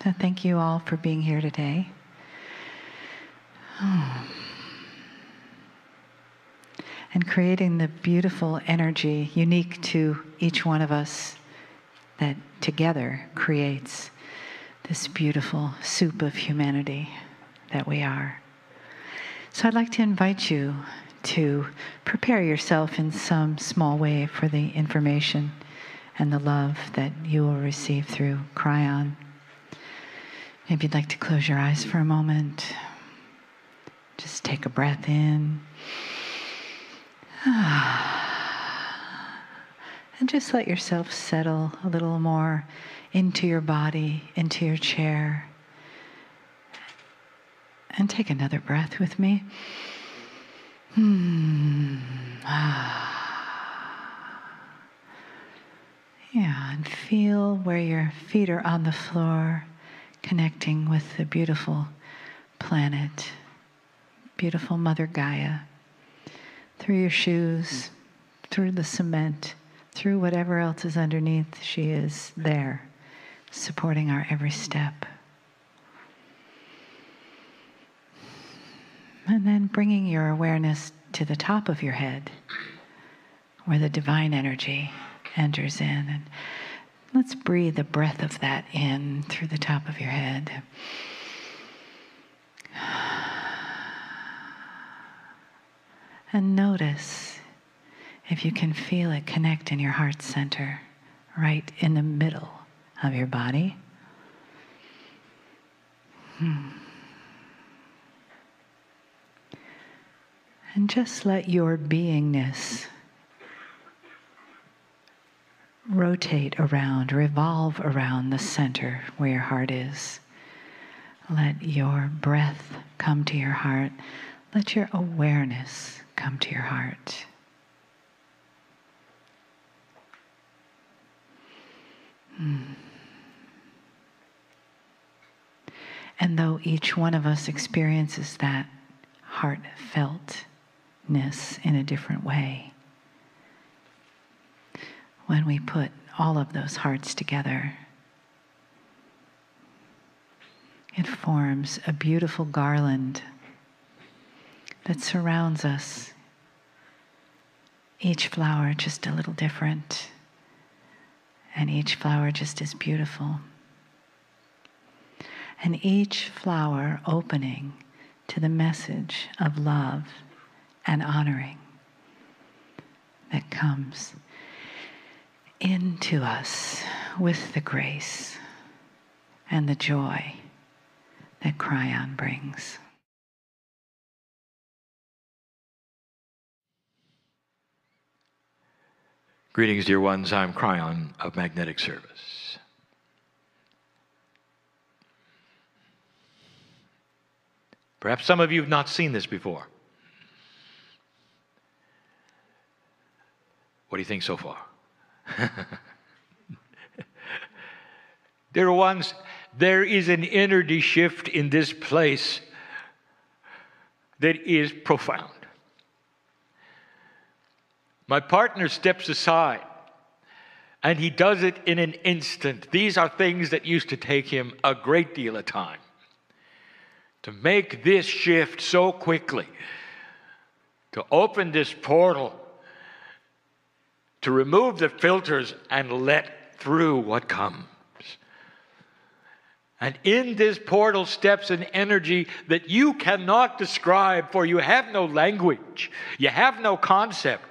So thank you all for being here today. And creating the beautiful energy unique to each one of us that together creates this beautiful soup of humanity that we are. So I'd like to invite you to prepare yourself in some small way for the information and the love that you will receive through Kryon. Maybe you'd like to close your eyes for a moment. Just take a breath in. And just let yourself settle a little more into your body, into your chair. And take another breath with me. Yeah, and feel where your feet are on the floor, connecting with the beautiful planet, beautiful Mother Gaia, through your shoes, through the cement, through whatever else is underneath. She is there, supporting our every step. And then bringing your awareness to the top of your head, where the divine energy enters in. And let's breathe a breath of that in through the top of your head. And notice if you can feel it connect in your heart center, right in the middle of your body. And just let your beingness rotate around, revolve around the center where your heart is. Let your breath come to your heart. Let your awareness come to your heart. And though each one of us experiences that heartfeltness in a different way, when we put all of those hearts together, it forms a beautiful garland that surrounds us. Each flower just a little different, and each flower just as beautiful. And each flower opening to the message of love and honoring that comes into us with the grace and the joy that Kryon brings. Greetings, dear ones. I'm Kryon of Magnetic Service. Perhaps some of you have not seen this before. What do you think so far? Dear ones, there is an energy shift in this place that is profound. My partner steps aside, and he does it in an instant. These are things that used to take him a great deal of time. To make this shift so quickly, to open this portal, to remove the filters and let through what comes. And in this portal steps an energy that you cannot describe, for you have no language. You have no concept.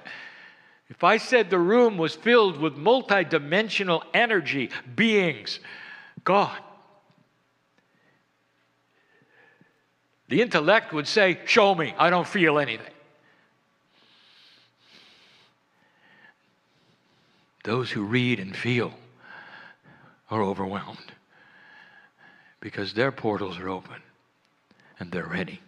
If I said the room was filled with multidimensional energy, beings, God, the intellect would say, show me, I don't feel anything. Those who read and feel are overwhelmed because their portals are open and they're ready.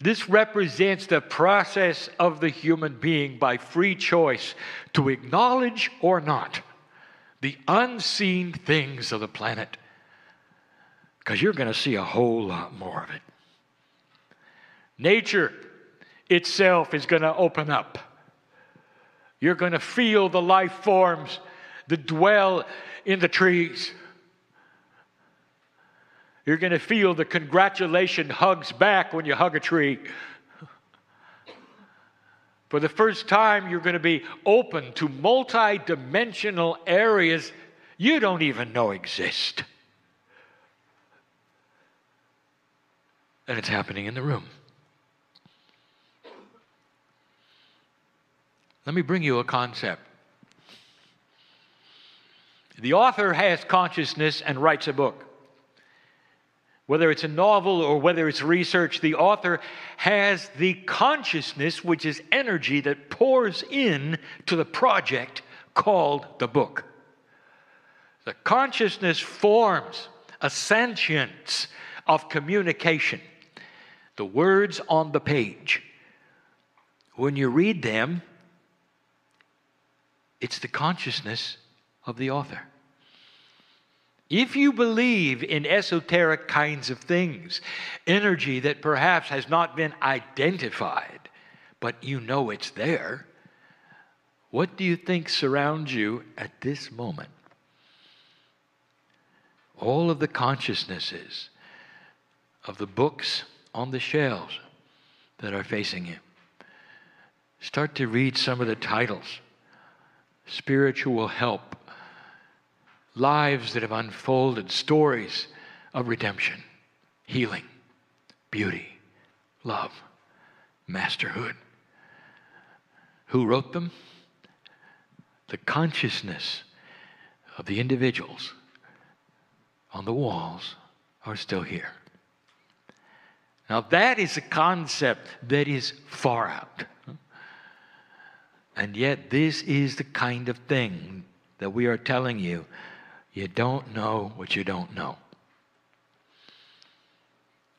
This represents the process of the human being by free choice to acknowledge or not the unseen things of the planet, because you're going to see a whole lot more of it. Nature itself is going to open up. You're going to feel the life forms that dwell in the trees. You're going to feel the congratulation hugs back when you hug a tree. For the first time, you're going to be open to multi-dimensional areas you don't even know exist. And it's happening in the room. Let me bring you a concept. The author has consciousness and writes a book. Whether it's a novel or whether it's research, the author has the consciousness, which is energy that pours in to the project called the book. The consciousness forms a sentience of communication. The words on the page, when you read them, it's the consciousness of the author. If you believe in esoteric kinds of things, energy that perhaps has not been identified, but you know it's there, what do you think surrounds you at this moment? All of the consciousnesses of the books on the shelves that are facing you. Start to read some of the titles. Spiritual help. Lives that have unfolded, stories of redemption, healing, beauty, love, masterhood. Who wrote them? The consciousness of the individuals on the walls are still here. Now that is a concept that is far out. And yet this is the kind of thing that we are telling you. You don't know what you don't know.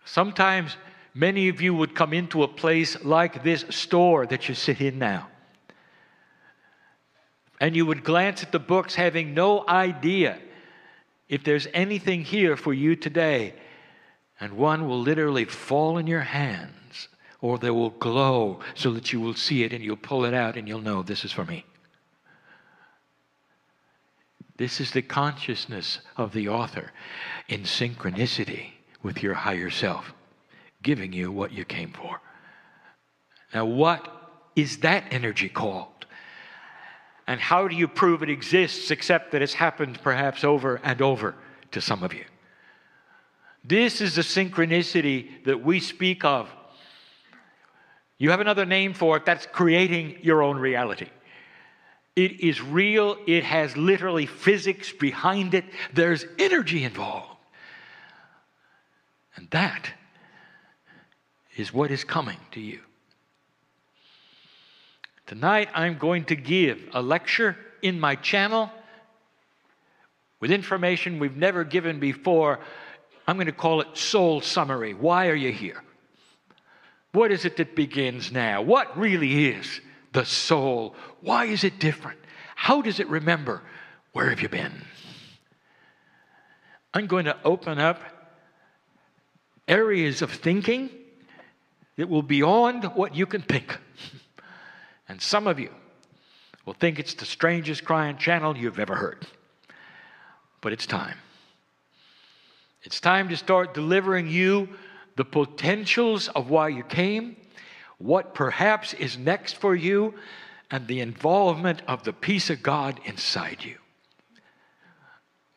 Sometimes many of you would come into a place like this store that you sit in now. And you would glance at the books having no idea if there's anything here for you today. And one will literally fall in your hands, or they will glow so that you will see it and you'll pull it out and you'll know this is for me. This is the consciousness of the author in synchronicity with your higher self, giving you what you came for. Now, what is that energy called? And how do you prove it exists except that it's happened perhaps over and over to some of you? This is the synchronicity that we speak of. You have another name for it. That's creating your own reality. It is real. It has literally physics behind it. There's energy involved. And that is what is coming to you. Tonight I'm going to give a lecture in my channel with information we've never given before. I'm going to call it Soul Summary. Why are you here? What is it that begins now? What really is the soul? Why is it different? How does it remember? Where have you been? I'm going to open up areas of thinking that will be beyond what you can think. And some of you will think it's the strangest Kryon channel you've ever heard. But it's time. It's time to start delivering you the potentials of why you came, what perhaps is next for you, and the involvement of the peace of God inside you.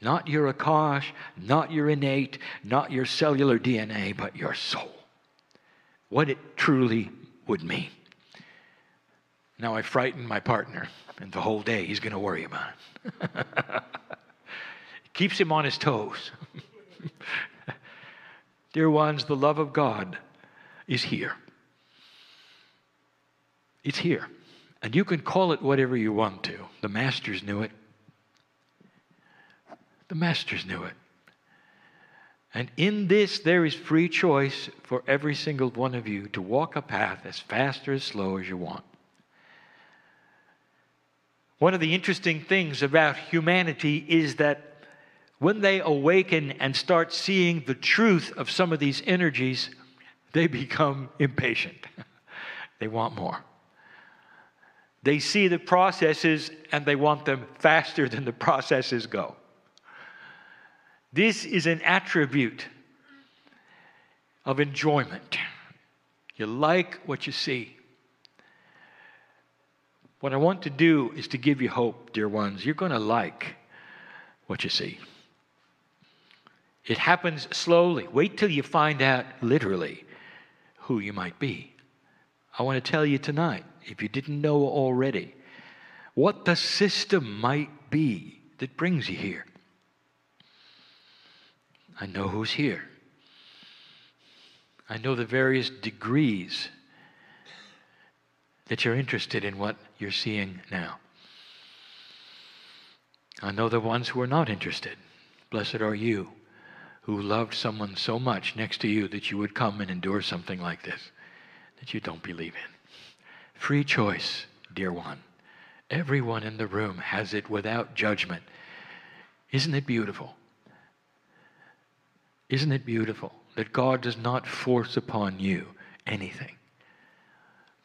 Not your Akash, not your innate, not your cellular DNA, but your soul. What it truly would mean. Now I frightened my partner, and the whole day he's going to worry about it. It keeps him on his toes. Dear ones, the love of God is here. It's here. And you can call it whatever you want to. The masters knew it. The masters knew it. And in this, there is free choice for every single one of you to walk a path as fast or as slow as you want. One of the interesting things about humanity is that when they awaken and start seeing the truth of some of these energies, they become impatient. They want more. They see the processes and they want them faster than the processes go. This is an attribute of enjoyment. You like what you see. What I want to do is to give you hope, dear ones. You're going to like what you see. It happens slowly. Wait till you find out literally who you might be. I want to tell you tonight, if you didn't know already, what the system might be that brings you here. I know who's here. I know the various degrees that you're interested in what you're seeing now. I know the ones who are not interested. Blessed are you who loved someone so much next to you that you would come and endure something like this that you don't believe in. Free choice, dear one. Everyone in the room has it without judgment. Isn't it beautiful? Isn't it beautiful that God does not force upon you anything,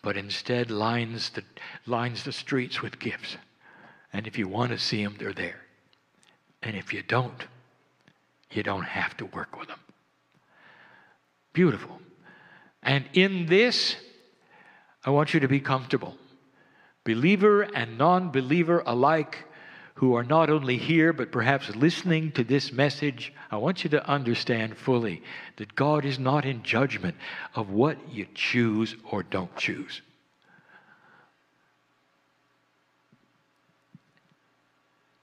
but instead lines the streets with gifts? And if you want to see them, they're there. And if you don't have to work with them. Beautiful. And in this, I want you to be comfortable. Believer and non-believer alike, who are not only here, but perhaps listening to this message, I want you to understand fully that God is not in judgment of what you choose or don't choose.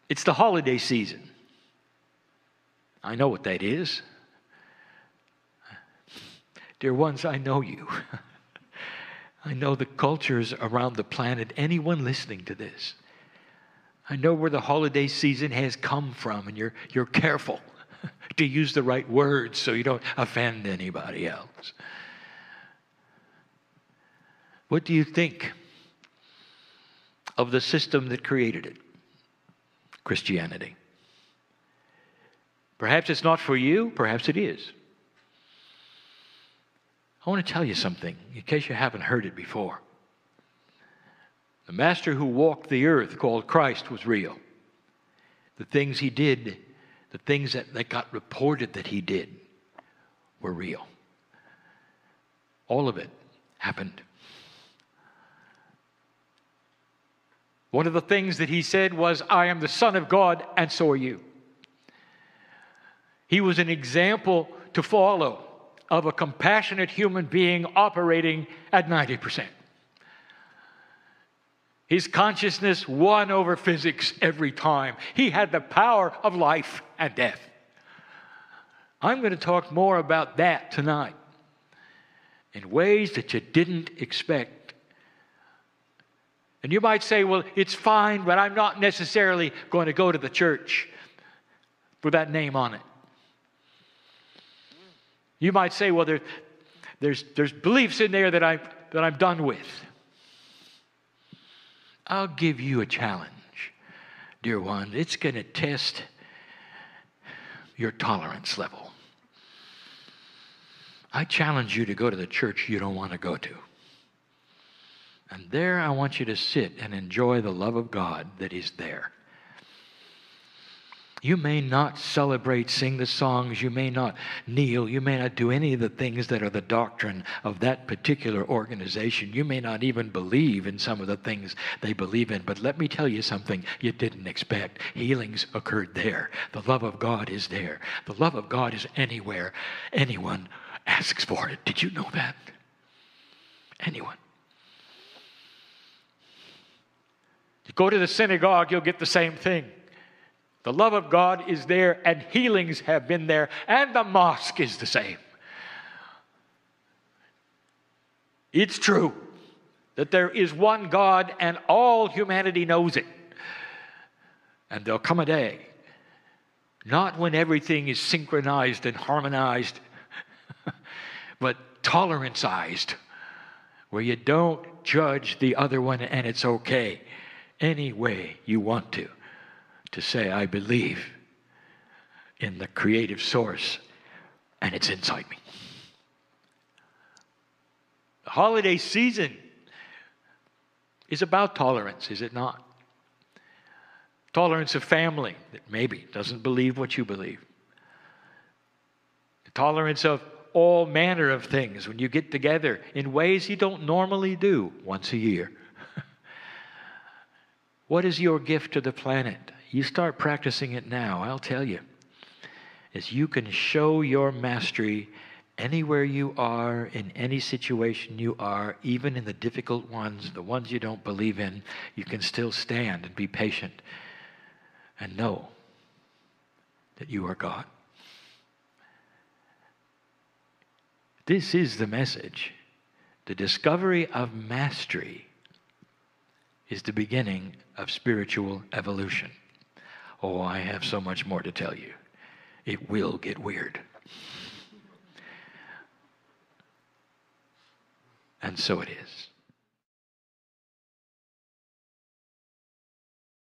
It's the holiday season. I know what that is. Dear ones, I know you. I know the cultures around the planet, anyone listening to this. I know where the holiday season has come from, and you're careful to use the right words so you don't offend anybody else. What do you think of the system that created it? Christianity. Perhaps it's not for you, perhaps it is. I want to tell you something, in case you haven't heard it before. The master who walked the earth, called Christ, was real. The things he did, the things that got reported that he did, were real. All of it happened. One of the things that he said was, I am the Son of God, and so are you. He was an example to follow of a compassionate human being operating at 90%. His consciousness won over physics every time. He had the power of life and death. I'm going to talk more about that tonight in ways that you didn't expect. And you might say, well, it's fine, but I'm not necessarily going to go to the church with that name on it. You might say, well, there's beliefs in there that I'm done with. I'll give you a challenge, dear one. It's going to test your tolerance level. I challenge you to go to the church you don't want to go to. And there I want you to sit and enjoy the love of God that is there. You may not celebrate, sing the songs, you may not kneel, you may not do any of the things that are the doctrine of that particular organization. You may not even believe in some of the things they believe in. But let me tell you something you didn't expect. Healings occurred there. The love of God is there. The love of God is anywhere anyone asks for it. Did you know that? Anyone. You go to the synagogue, you'll get the same thing. The love of God is there, and healings have been there, and the mosque is the same. It's true that there is one God, and all humanity knows it. And there'll come a day, not when everything is synchronized and harmonized, but toleranceized, where you don't judge the other one, and it's okay any way you want to say, I believe in the creative source, and it's inside me. The holiday season is about tolerance, is it not? Tolerance of family that maybe doesn't believe what you believe. The tolerance of all manner of things when you get together in ways you don't normally do once a year. What is your gift to the planet? You start practicing it now, I'll tell you. Is you can show your mastery anywhere you are, in any situation you are, even in the difficult ones, the ones you don't believe in, you can still stand and be patient and know that you are God. This is the message. The discovery of mastery is the beginning of spiritual evolution. Oh, I have so much more to tell you. It will get weird. And so it is.